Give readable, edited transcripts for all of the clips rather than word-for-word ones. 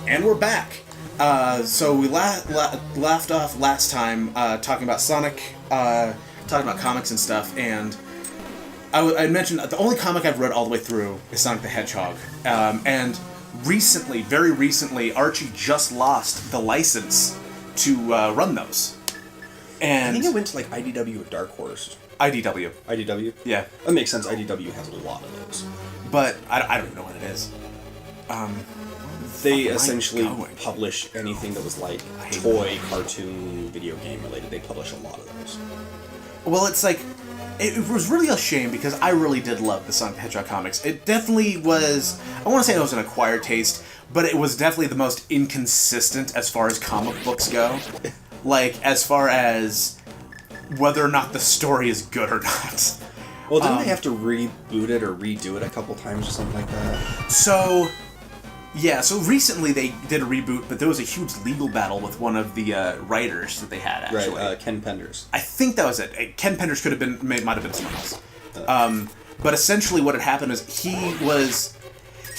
And we're back. So we laughed off last time talking about Sonic, talking about comics and stuff, and I mentioned the only comic I've read all the way through is Sonic the Hedgehog. And recently, very recently, Archie just lost the license to run those. And I think it went to like IDW or Dark Horse. IDW. IDW? Yeah. That makes sense. IDW has a lot of those. But I don't even know what it is. They essentially publish anything that was like toy, cartoon, video game related. They publish a lot of those. Well, it's like, it was really a shame because I really did love the Sonic the Hedgehog comics. It definitely was, I want to say it was an acquired taste, but it was definitely the most inconsistent as far as comic books go. Like, as far as whether or not the story is good or not. Well, didn't they have to reboot it or redo it a couple times or something like that? So recently they did a reboot, but there was a huge legal battle with one of the writers that they had, actually. Right, Ken Penders. I think that was it. Ken Penders could have been, might have been someone else. But essentially what had happened is he was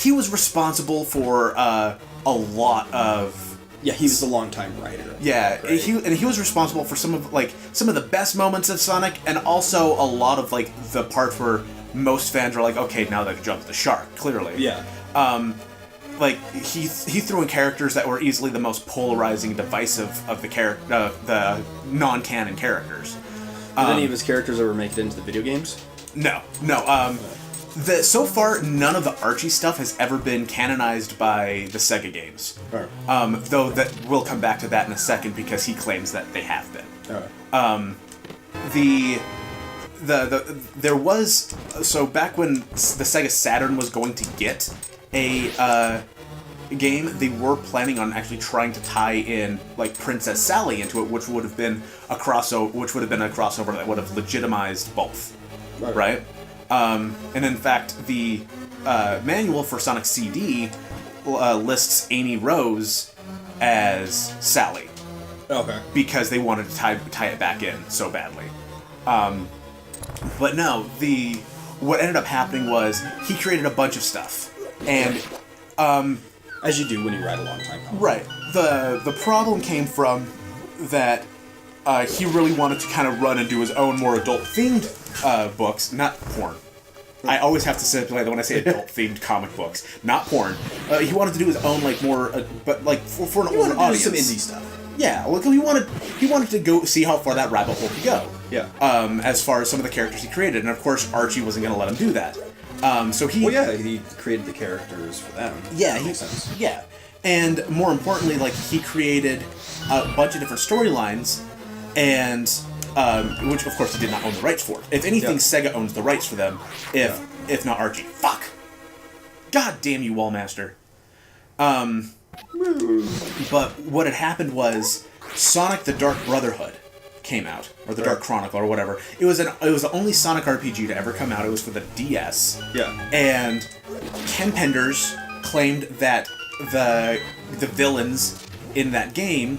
responsible for a lot of... Yeah, he was the longtime writer. Yeah, right? he was responsible for some of the best moments of Sonic, and also a lot of like the parts where most fans were like, okay, now they've jumped the shark, clearly. Yeah. Like he threw in characters that were easily the most polarizing and divisive of the non-canon characters. Did any of his characters ever make it into the video games? No. So far, none of the Archie stuff has ever been canonized by the Sega games. Right. Though that we'll come back to that in a second because he claims that they have been. Right. There was, so back when the Sega Saturn was going to get a game, they were planning on actually trying to tie in like Princess Sally into it, which would have been a crossover that would have legitimized both, right? And in fact, the manual for Sonic CD lists Amy Rose as Sally. Okay. Because they wanted to tie it back in so badly. But no, what ended up happening was he created a bunch of stuff. And as you do when you write a long time comic. Right. The problem came from that he really wanted to kind of run and do his own more adult-themed books, not porn. I always have to say when I say adult-themed comic books, not porn. He wanted to do his own, like, more, but like for an older audience. Some indie stuff. Yeah, well, he wanted to go see how far that rabbit hole could go. Yeah. As far as some of the characters he created, and of course Archie wasn't going to let him do that. So he. Well, yeah, he created the characters for them. Yeah, that makes sense. Yeah, and more importantly, like he created a bunch of different storylines, and which of course he did not own the rights for. If anything, Sega owns the rights for them. If not Archie. Fuck. God damn you, Wallmaster. But what had happened was Sonic the Dark Brotherhood came out, or the Dark Chronicle, or whatever. It was the only Sonic RPG to ever come out. It was for the DS. Yeah. And Ken Penders claimed that the villains in that game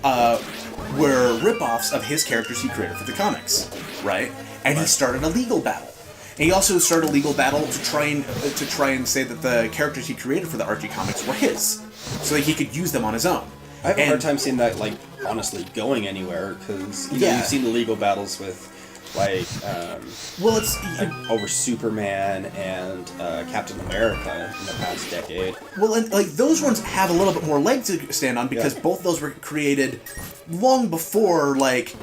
were ripoffs of his characters he created for the comics, right? And he started a legal battle. And he also started a legal battle to try and say that the characters he created for the Archie comics were his, so that he could use them on his own. I have a hard time seeing that, like, honestly going anywhere, because you've seen the legal battles with, like, over Superman and Captain America in the past decade. Well, and like those ones have a little bit more leg to stand on because both those were created long before, like,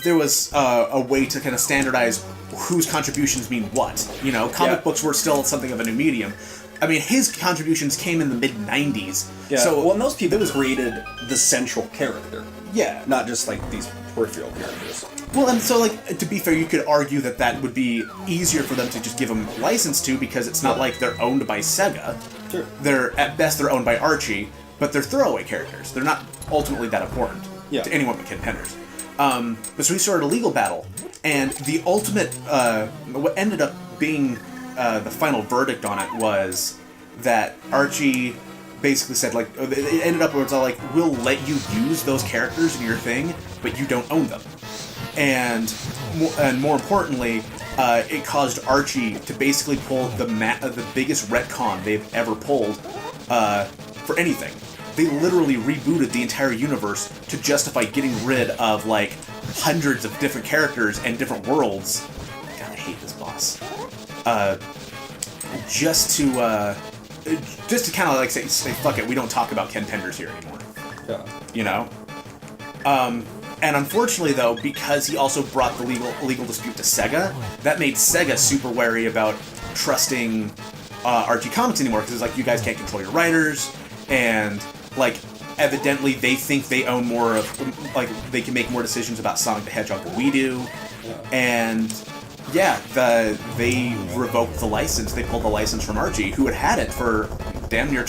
there was a way to kind of standardize whose contributions mean what. You know, comic books were still something of a new medium. I mean, his contributions came in the mid-'90s. Yeah. So, and those people created the central character. Yeah. Not just, like, these peripheral characters. Well, and so, like, to be fair, you could argue that would be easier for them to just give them license to, because it's not like they're owned by Sega. Sure. At best, they're owned by Archie, but they're throwaway characters. They're not ultimately that important to anyone but Ken Penders. But so we started a legal battle, and the ultimate, what ended up being the final verdict on it was that Archie basically said, like, it ended up where it's all like, we'll let you use those characters in your thing, but you don't own them. And more importantly, it caused Archie to basically pull the biggest retcon they've ever pulled for anything. They literally rebooted the entire universe to justify getting rid of, like, hundreds of different characters and different worlds. God, I hate this boss. Just to kind of, like, say, fuck it, we don't talk about contenders here anymore. Yeah. You know? And unfortunately, though, because he also brought the legal dispute to Sega, that made Sega super wary about trusting Archie Comics anymore, because it's like, you guys can't control your writers, and, like, evidently they think they own more of, like, they can make more decisions about Sonic the Hedgehog than we do, and, yeah, they revoked the license, they pulled the license from Archie, who had it for damn near,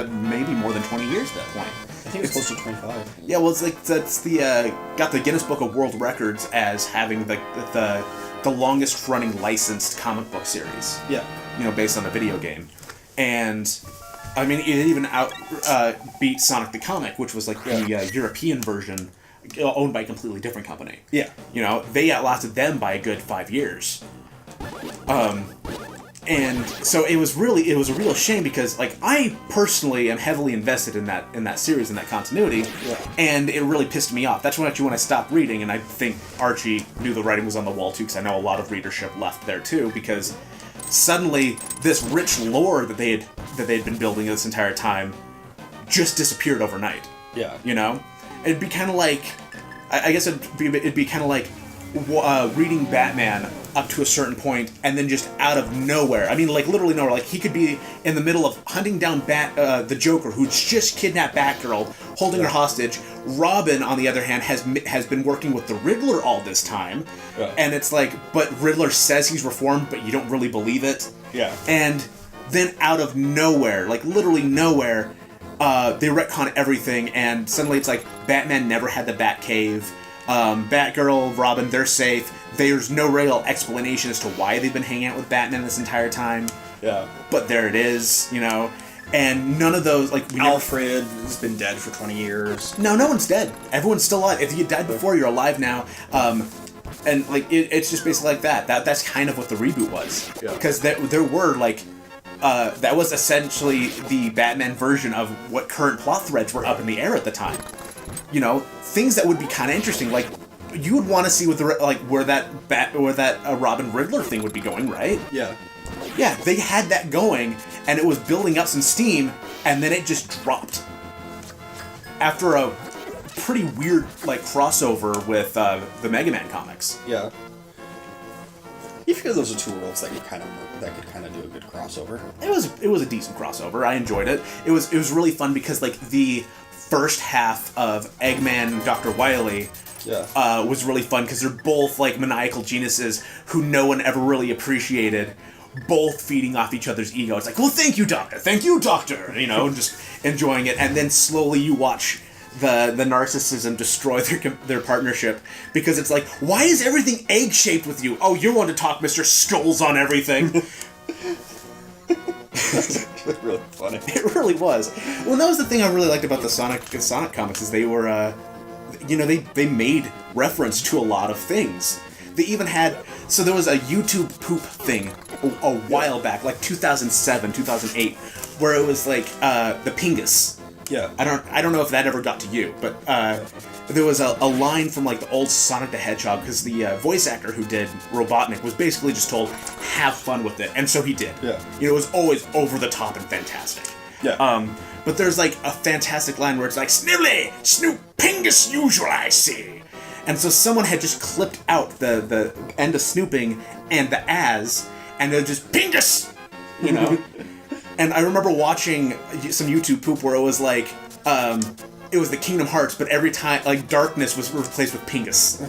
maybe more than 20 years at that point. I think it's close to 25. Yeah, well, it's like, that's the, got the Guinness Book of World Records as having the longest running licensed comic book series. Yeah. You know, based on a video game. And, I mean, it even beat Sonic the Comic, which was like the European version, owned by a completely different company. Yeah. You know, they outlasted them by a good 5 years. And so it was a real shame, because, like, I personally am heavily invested in that series, in that continuity, and it really pissed me off. That's when I stopped reading, and I think Archie knew the writing was on the wall too, because I know a lot of readership left there too, because suddenly this rich lore that they'd been building this entire time just disappeared overnight. Yeah. You know, it'd be kind of like, I guess it'd be kind of like reading Batman up to a certain point, and then just out of nowhere, I mean, like, literally nowhere, like, he could be in the middle of hunting down the Joker, who's just kidnapped Batgirl, holding her hostage. Robin, on the other hand, has been working with the Riddler all this time, and it's like, but Riddler says he's reformed, but you don't really believe it. Yeah. And then out of nowhere, like, literally nowhere, they retcon everything, and suddenly it's like, Batman never had the Batcave, Batgirl, Robin, they're safe. There's no real explanation as to why they've been hanging out with Batman this entire time. Yeah. But there it is, you know. And none of those, like... Alfred has been dead for 20 years. No one's dead. Everyone's still alive. If you died before, you're alive now. And, like, it's just basically like that. That's kind of what the reboot was. Yeah. Because there were, like... that was essentially the Batman version of what current plot threads were up in the air at the time. You know, things that would be kind of interesting, like... You would want to see where that Robin Riddler thing would be going, right? Yeah. Yeah, they had that going, and it was building up some steam, and then it just dropped. After a pretty weird, like, crossover with the Mega Man comics. Yeah. You figure those are two worlds that could kind of do a good crossover. It was a decent crossover. I enjoyed it. It was really fun because, like, the first half of Eggman and Dr. Wily was really fun, because they're both, like, maniacal geniuses who no one ever really appreciated, both feeding off each other's ego. It's like, well, thank you, Doctor, you know, just enjoying it. And then slowly you watch the narcissism destroy their partnership, because it's like, why is everything egg-shaped with you? Oh, you want to talk, Mr. Skulls on everything. That's actually really funny. It really was. Well, and that was the thing I really liked about the Sonic comics, is they were... you know, they made reference to a lot of things. They even had... So there was a YouTube poop thing a while back, like 2007, 2008, where it was like the Pingus. Yeah. I don't know if that ever got to you, but there was a line from, like, the old Sonic the Hedgehog, because the voice actor who did Robotnik was basically just told, have fun with it, and so he did. Yeah. You know, it was always over the top and fantastic. Yeah. But there's, like, a fantastic line where it's like, Snively! Snoop Pingus usual, I see! And so someone had just clipped out the end of snooping and the as, and they're just, Pingus! You know? And I remember watching some YouTube poop where it was like, it was the Kingdom Hearts, but every time, like, darkness was replaced with Pingus.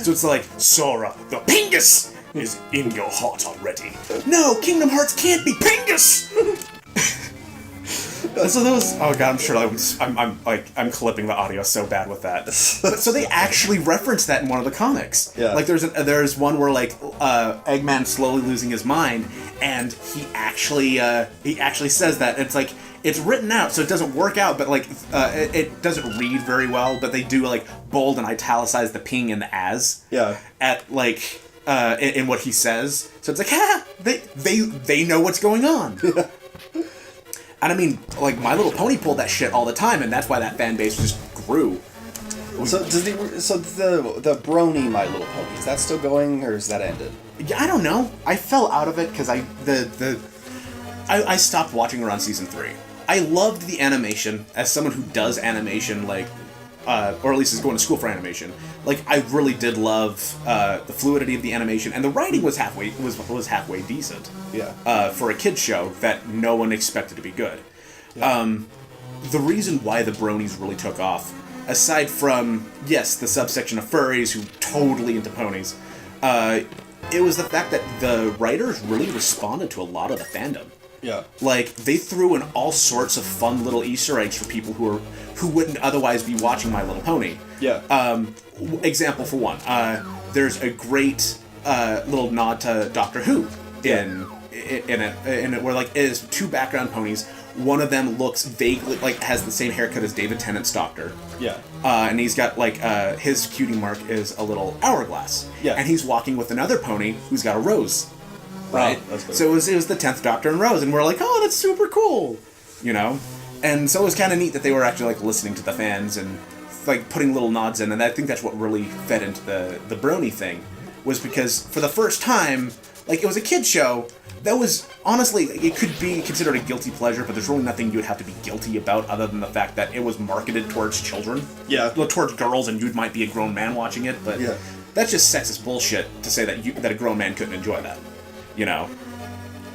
So it's like, Sora, the Pingus is in your heart already. No, Kingdom Hearts can't be Pingus! So those, oh god, I'm sure I'm clipping the audio so bad with that. But, so they actually referenced that in one of the comics. Yeah. Like there's one where, like, Eggman slowly losing his mind, and he actually says that. It's like, it's written out, so it doesn't work out, but, like, it doesn't read very well, but they do, like, bold and italicize the ping and the as. Yeah. At, like, in what he says. So it's like, ha! They know what's going on. And I mean, like, My Little Pony pulled that shit all the time, and that's why that fan base just grew. So the Brony My Little Pony, is that still going, or is that ended? Yeah, I don't know. I fell out of it because I stopped watching around season 3. I loved the animation as someone who does animation, like, or at least is going to school for animation. Like, I really did love the fluidity of the animation, and the writing was halfway decent. Yeah. For a kids show that no one expected to be good. Yeah. The reason why the Bronies really took off, aside from, yes, the subsection of furries who totally into ponies, it was the fact that the writers really responded to a lot of the fandom. Yeah. Like, they threw in all sorts of fun little Easter eggs for people who wouldn't otherwise be watching My Little Pony. Yeah. Example for one, there's a great little nod to Doctor Who in it, where, like, it is 2 background ponies. One of them looks vaguely like has the same haircut as David Tennant's Doctor. Yeah. And he's got, like, his cutie mark is a little hourglass. Yeah. And he's walking with another pony who's got a rose. Right? That's cool. So it was the 10th Doctor and Rose, and we're like, oh, that's super cool, you know? And so it was kind of neat that they were actually, like, listening to the fans and, like, putting little nods in, and I think that's what really fed into the Brony thing, was because for the first time, like, it was a kid's show that was, honestly, it could be considered a guilty pleasure, but there's really nothing you would have to be guilty about other than the fact that it was marketed towards children. Yeah. Towards girls, and you might be a grown man watching it, but yeah. That's just sexist bullshit to say that a grown man couldn't enjoy that. You know?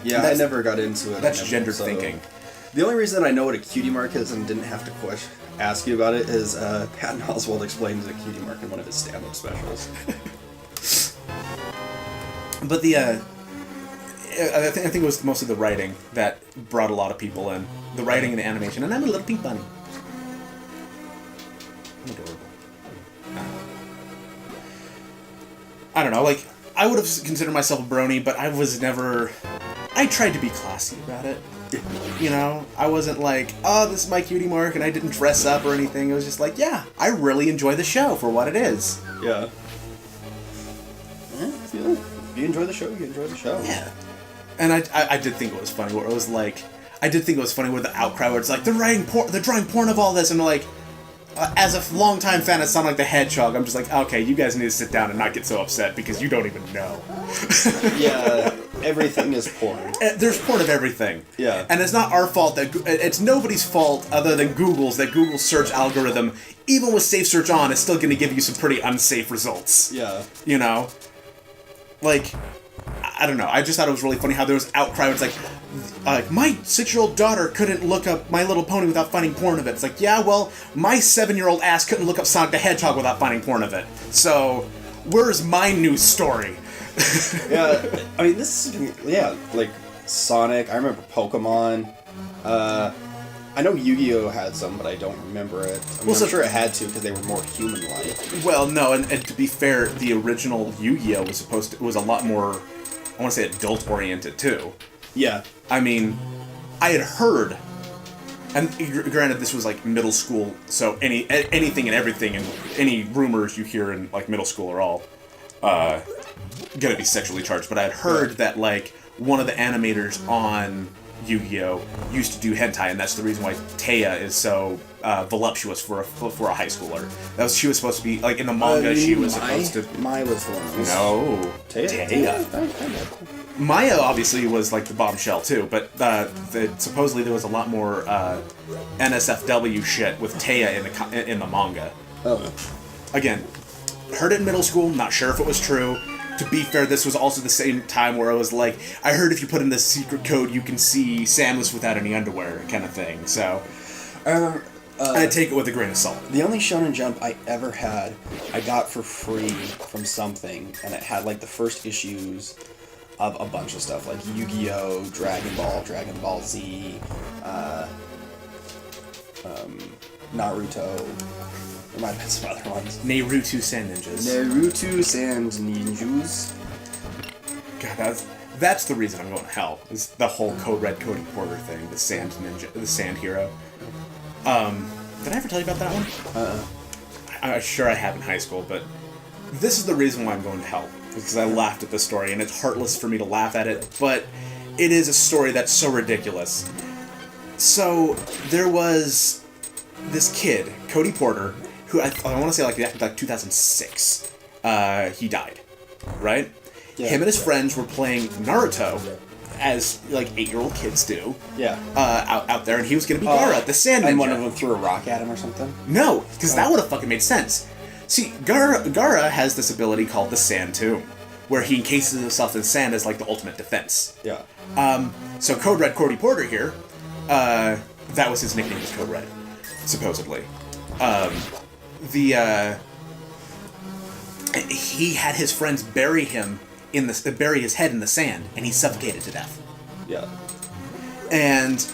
Yeah, I never got into it. That's gendered thinking. The only reason I know what a cutie mark is and didn't have to ask you about it is Patton Oswalt explains a cutie mark in one of his stand-up specials. But I think it was mostly the writing that brought a lot of people in. The writing and the animation. And I'm a little pink bunny. I'm adorable. I don't know, like, I would have considered myself a brony, but I was never... I tried to be classy about it. You know? I wasn't like, oh, this is my cutie mark, and I didn't dress up or anything. It was just like, yeah, I really enjoy the show for what it is. Yeah. If you enjoy the show, you enjoy the show. Yeah. And I did think it was funny, where it was like... I did think it was funny with the outcry where it's like, they're drawing porn of all this, and like... as a longtime fan of Sonic the Hedgehog, I'm just like, okay, you guys need to sit down and not get so upset because you don't even know. Yeah, everything is porn. There's porn of everything. Yeah. And it's not our fault it's nobody's fault other than Google's that Google's search algorithm, even with safe search on, is still going to give you some pretty unsafe results. Yeah. You know? Like, I don't know. I just thought it was really funny how there was outcry. It's like, my 6-year-old daughter couldn't look up My Little Pony without finding porn of it. It's like, yeah, well, my 7-year-old ass couldn't look up Sonic the Hedgehog without finding porn of it. So, where's my news story? Yeah, I mean, like Sonic. I remember Pokemon. I know Yu-Gi-Oh had some, but I don't remember it. I'm sure it had to because they were more human-like. Well, no, and to be fair, the original Yu-Gi-Oh was a lot more, I want to say, adult-oriented too. Yeah. I mean, I had heard, and granted this was like middle school, so anything and everything and any rumors you hear in like middle school are all gonna be sexually charged, but I had heard that like one of the animators on Yu-Gi-Oh used to do hentai, and that's the reason why Taya is so voluptuous for a high schooler. She was supposed to be like in the manga. She was supposed to. Mai was the one. No, Taya. Maya obviously was like the bombshell too, but supposedly there was a lot more NSFW shit with Taya in the manga. Oh. Again, heard it in middle school. Not sure if it was true. To be fair, this was also the same time where I was like, I heard if you put in this secret code, you can see Samus without any underwear, kind of thing. So, I take it with a grain of salt. The only Shonen Jump I ever had, I got for free from something, and it had like the first issues of a bunch of stuff, like Yu-Gi-Oh, Dragon Ball Z, Naruto. There might have been some other ones. Naruto Sand Ninjas. Naruto Sand Ninjas. God, that's the reason I'm going to hell. Is the whole Code Red, Cody Porter thing, the Sand Ninja, the Sand Hero. Did I ever tell you about that one? I'm sure I have in high school, but this is the reason why I'm going to hell. Because I laughed at the story, and it's heartless for me to laugh at it, but it is a story that's so ridiculous. So there was this kid, Cody Porter, who I want to say like 2006. He died, right? Yeah. Him and his friends were playing Naruto, as like 8-year-old kids do. Yeah. Out there, and he was going to be Gaara, the Sand Ninja. And one of them threw a rock at him or something. No, because that would have fucking made sense. See, Gaara has this ability called the Sand Tomb, where he encases himself in sand as like the ultimate defense. Yeah. So Code Red Cody Porter here, that was his nickname, was Code Red, supposedly. He had his friends bury his head in the sand, and he suffocated to death. Yeah. And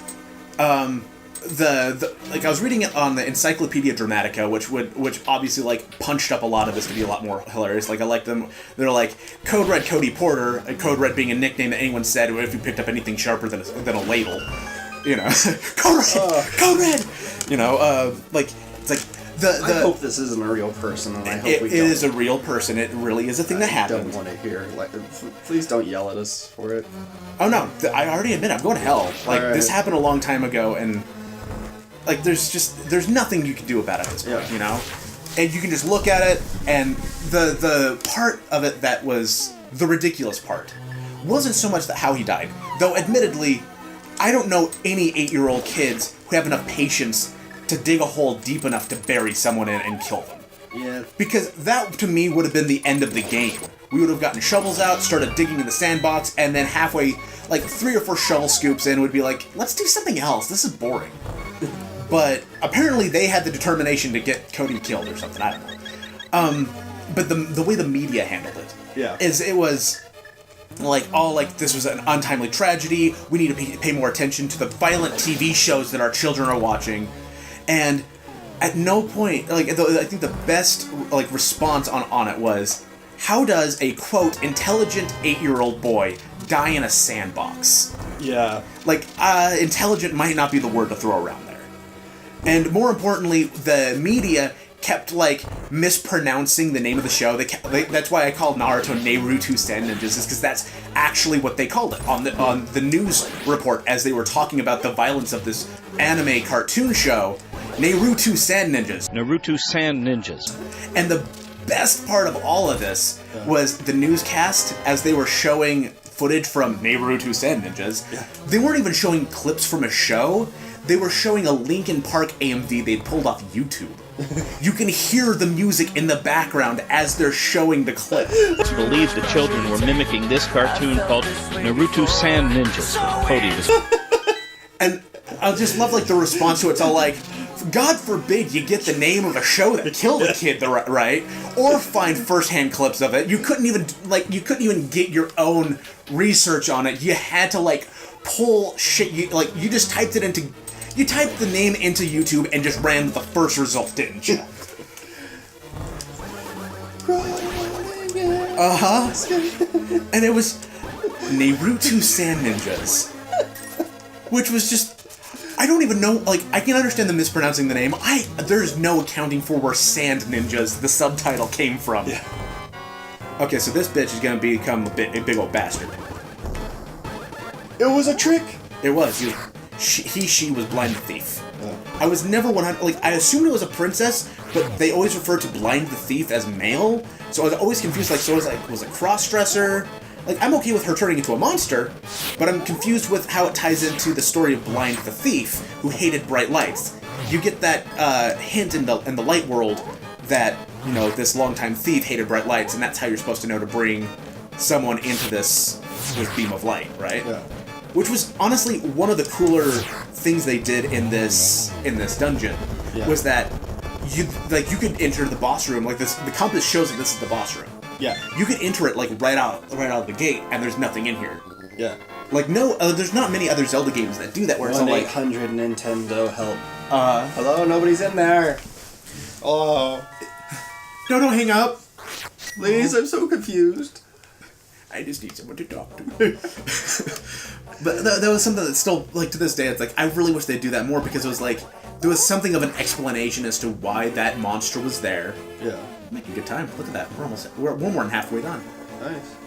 like I was reading it on the Encyclopedia Dramatica, which obviously like punched up a lot of this to be a lot more hilarious. Like I like them. They're like Code Red Cody Porter, and Code Red being a nickname that anyone said if you picked up anything sharper than a ladle, you know. Code Red. You know, like it's like. I hope this isn't a real person, and I hope it is a real person. It really is a thing that happened. I don't want to hear. Like, please don't yell at us for it. Oh no, I already admit I'm going to hell. Like this happened a long time ago, and like there's nothing you can do about it at this point, you know. And you can just look at it, and the part of it that was the ridiculous part wasn't so much that how he died, though. Admittedly, I don't know any 8-year-old kids who have enough patience to dig a hole deep enough to bury someone in and kill them. Yeah. Because that, to me, would have been the end of the game. We would have gotten shovels out, started digging in the sandbox, and then halfway, like 3 or 4 shovel scoops in, would be like, let's do something else. This is boring. But apparently they had the determination to get Cody killed or something. I don't know. But the way the media handled it is it was like, this was an untimely tragedy. We need to pay more attention to the violent TV shows that our children are watching. And at no point, like, I think the best, like, response on it was, how does a, quote, intelligent 8-year-old boy die in a sandbox? Yeah. Like, intelligent might not be the word to throw around there. And more importantly, the media kept, like, mispronouncing the name of the show. That's why I called Naruto Naruto Sand Ninjas, is because that's actually what they called it on the news report as they were talking about the violence of this anime cartoon show. Naruto Sand Ninjas. Naruto Sand Ninjas. And the best part of all of this was the newscast, as they were showing footage from Naruto Sand Ninjas. Yeah. They weren't even showing clips from a show. They were showing a Linkin Park AMV they'd pulled off YouTube. You can hear the music in the background as they're showing the clip. It's believed the children were mimicking this cartoon called Naruto Sand Ninjas. Cody was... And I just love, like, the response to it. It's all like, God forbid you get the name of a show that killed a kid, right? Or find first-hand clips of it. You couldn't even get your own research on it. You had to, like, pull shit. You just typed it into... You typed the name into YouTube and just ran with the first result, didn't you? And it was Naruto Sand Ninjas. Which was just... I don't even know, like, I can understand them mispronouncing the name. There's no accounting for where Sand Ninjas, the subtitle, came from. Yeah. Okay, so this bitch is gonna become a big old bastard. It was a trick! It was. She was Blind the Thief. Oh. I was never 100... Like, I assumed it was a princess, but they always referred to Blind the Thief as male, so I was always confused, like, so was a cross-dresser? Like, I'm okay with her turning into a monster, but I'm confused with how it ties into the story of Blind the Thief, who hated bright lights. You get that hint in the light world that, you know, this longtime thief hated bright lights, and that's how you're supposed to know to bring someone into this beam of light, right? Yeah. Which was honestly one of the cooler things they did in this dungeon. Yeah. Was that you could enter the boss room, like this. The compass shows that this is the boss room. Yeah. You could enter it like right out of the gate, and there's nothing in here. Yeah. Like there's not many other Zelda games that do that. Where it's all like 1-800 Nintendo help. Hello, nobody's in there. Oh. No, don't hang up. Please, I'm so confused. I just need someone to talk to. But that was something that still, like, to this day, it's like, I really wish they'd do that more, because it was like, there was something of an explanation as to why that monster was there. Yeah. Making good time. Look at that. We're more than halfway done. Nice.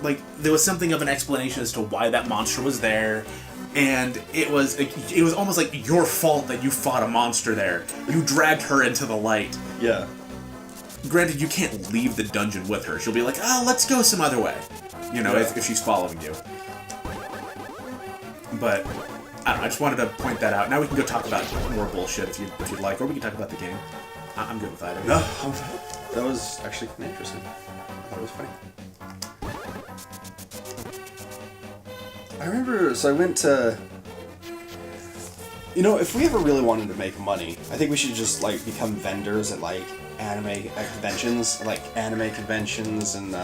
Like, there was something of an explanation as to why that monster was there, And it was almost like your fault that you fought a monster there. You dragged her into the light. Yeah. Granted, you can't leave the dungeon with her. She'll be like, oh, let's go some other way. You know, if she's following you. But, I don't know, I just wanted to point that out. Now we can go talk about more bullshit if you'd like, or we can talk about the game. I'm good with either. No, that was actually kind of interesting. I thought it was funny. I remember, so I went to... You know, if we ever really wanted to make money, I think we should just, like, become vendors at, like, anime conventions, and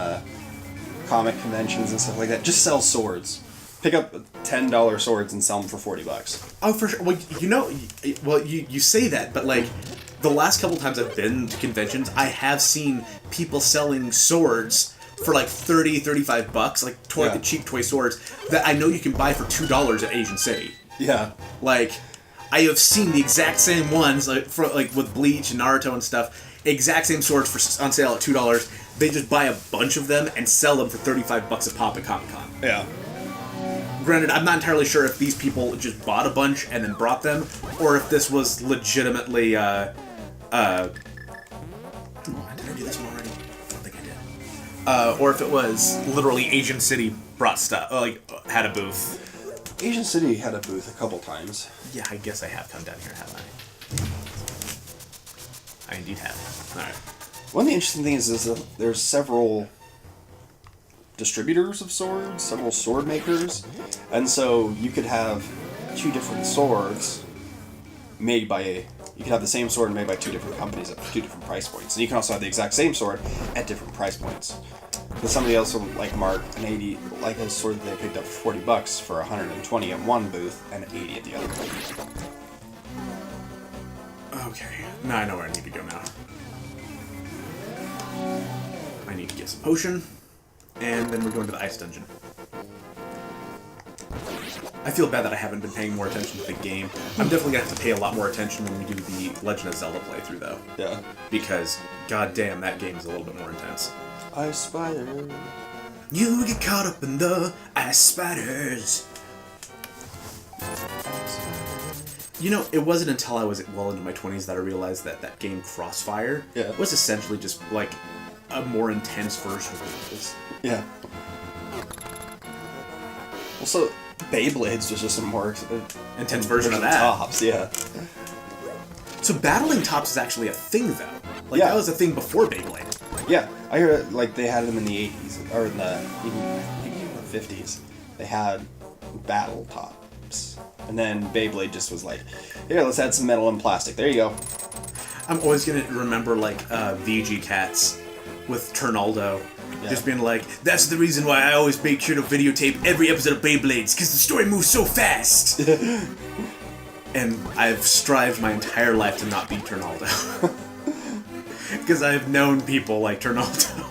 comic conventions and stuff like that. Just sell swords. Pick up $10 swords and sell them for $40. Oh, for sure. Well, you know, you say that, but, like, the last couple times I've been to conventions, I have seen people selling swords for like $30, $35, like cheap toy swords that I know you can buy for $2 at Asian City. Yeah. Like, I have seen the exact same ones, like with Bleach and Naruto and stuff, exact same swords on sale at $2. They just buy a bunch of them and sell them for $35 a pop at Comic-Con. Yeah. Granted, I'm not entirely sure if these people just bought a bunch and then brought them, or if this was legitimately, did I do this one already? I don't think I did. Or if it was literally Asian City brought stuff, had a booth. Asian City had a booth a couple times. Yeah, I guess I have come down here, haven't I? I indeed have. Alright. One of the interesting things is that there's several distributors of swords, several sword makers, and so you could have two different swords made by... You could have the same sword made by two different companies at two different price points. And you can also have the exact same sword at different price points. Because somebody else will mark an 80, like a sword that they picked up for $40 for 120 at one booth and 80 at the other booth. Okay, now I know where I need to go now. I need to get some potion, and then we're going to the ice dungeon. I feel bad that I haven't been paying more attention to the game. I'm definitely going to have to pay a lot more attention when we do the Legend of Zelda playthrough, though. Yeah. Because, goddamn, that game is a little bit more intense. Ice spider. You get caught up in the ice spiders. You know, it wasn't until I was well into my 20s that I realized that that game Crossfire was essentially just, like, a more intense version of this. Yeah. Also, Beyblades was just a more intense version of that. Tops, yeah. So battling tops is actually a thing, though. Like, that was a thing before Beyblade. Yeah, I heard like they had them in the 80s, or in the even the 50s. They had battle tops. And then Beyblade just was like, here, let's add some metal and plastic. There you go. I'm always going to remember, like, VG Cats with Turnaldo. Yeah. Just being like, that's the reason why I always make sure to videotape every episode of Beyblades, because the story moves so fast! And I've strived my entire life to not beat Turnaldo. Because I've known people like Turnaldo.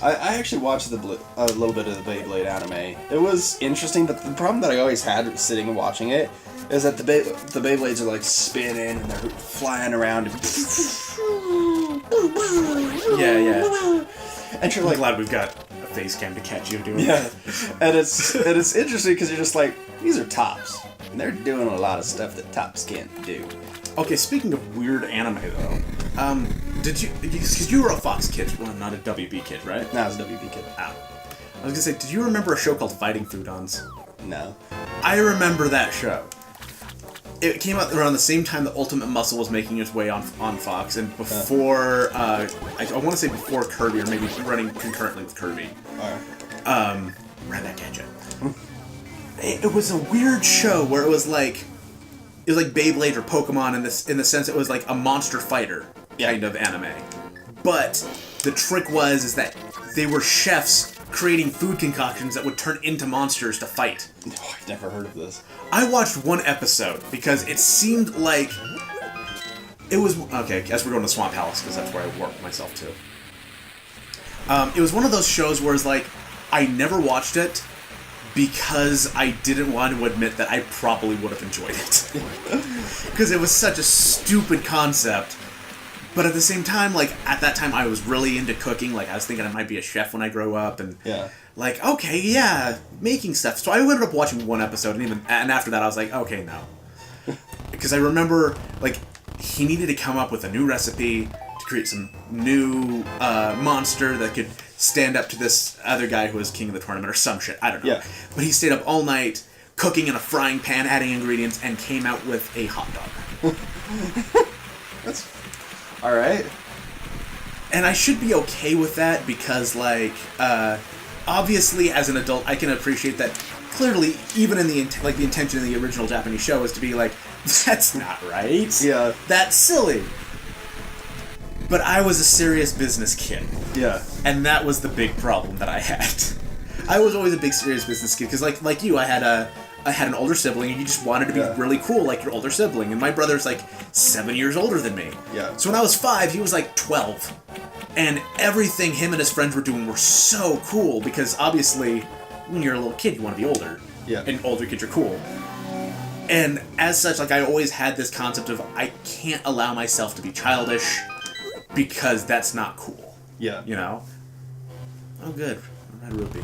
I actually watched a little bit of the Beyblade anime. It was interesting, but the problem that I always had sitting and watching it is that the Beyblades are like spinning and they're flying around. Yeah. And you're I'm like, glad we've got a face cam to catch you doing that. And it's interesting because you're just like, these are tops. And they're doing a lot of stuff that tops can't do. Okay, speaking of weird anime though, because you were a Fox kid, well, not a WB kid, right? No, I was a WB kid. Ah. I was gonna say, did you remember a show called Fighting Foodons? No. I remember that show. It came out around the same time that Ultimate Muscle was making its way on Fox, and before, I want to say before Kirby, or maybe running concurrently with Kirby. Ran that gadget. It was a weird show where it was like Beyblade or Pokemon in the sense it was like a monster fighter kind of anime. But the trick is that they were chefs creating food concoctions that would turn into monsters to fight. Oh, I've never heard of this. I watched one episode because it seemed like it was okay. As we're going to Swamp Palace because that's where I work myself to. It was one of those shows where it's like I never watched it because I didn't want to admit that I probably would have enjoyed it because it was such a stupid concept. But at the same time, like, at that time, I was really into cooking. Like, I was thinking I might be a chef when I grow up. And like, okay, yeah, making stuff. So I ended up watching one episode, and after that I was like, okay, no. Because I remember, like, he needed to come up with a new recipe to create some new monster that could stand up to this other guy who was king of the tournament or some shit. I don't know. Yeah. But he stayed up all night, cooking in a frying pan, adding ingredients, and came out with a hot dog. That's... Alright. And I should be okay with that because, like, obviously as an adult I can appreciate that clearly, even in the intention in the original Japanese show is to be like, that's not right. Yeah. That's silly. But I was a serious business kid. Yeah. And that was the big problem that I had. I was always a big serious business kid, because like you, I had an older sibling, and you just wanted to be really cool like your older sibling. And my brother's like 7 years older than me. Yeah. So when I was 5, he was like 12. And everything him and his friends were doing were so cool, because obviously, when you're a little kid, you want to be older. Yeah. And older kids are cool. And as such, like, I always had this concept of, I can't allow myself to be childish, because that's not cool. Yeah. You know? Oh, good. Red Rupee.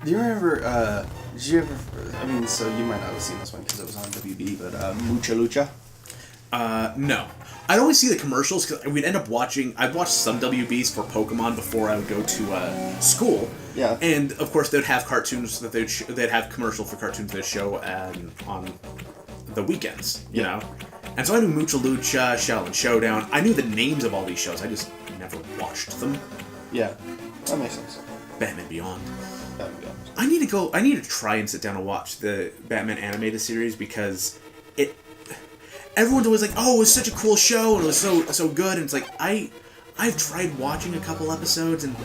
Do you remember, did you ever, I mean, so you might not have seen this one because it was on WB, but Mucha Lucha? No. I'd always see the commercials, because we'd end up watching, I'd watch some WBs for Pokemon before I would go to school. Yeah. And, of course, they'd have cartoons that they'd have commercial for cartoons they'd show on the weekends, you know? And so I knew Mucha Lucha, Shell and Showdown. I knew the names of all these shows, I just never watched them. Yeah, that makes sense. Batman Beyond. Batman Beyond. I need to try and sit down and watch the Batman animated series, because everyone's always like, oh, it was such a cool show, and it was so good, and it's like, I've tried watching a couple episodes, and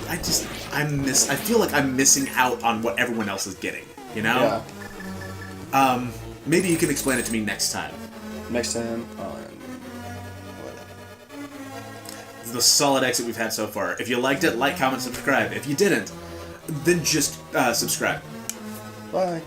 I feel like I'm missing out on what everyone else is getting, you know? Yeah. Maybe you can explain it to me next time. Next time The solid exit we've had so far. If you liked it, like, comment, subscribe. If you didn't, then just subscribe. Bye.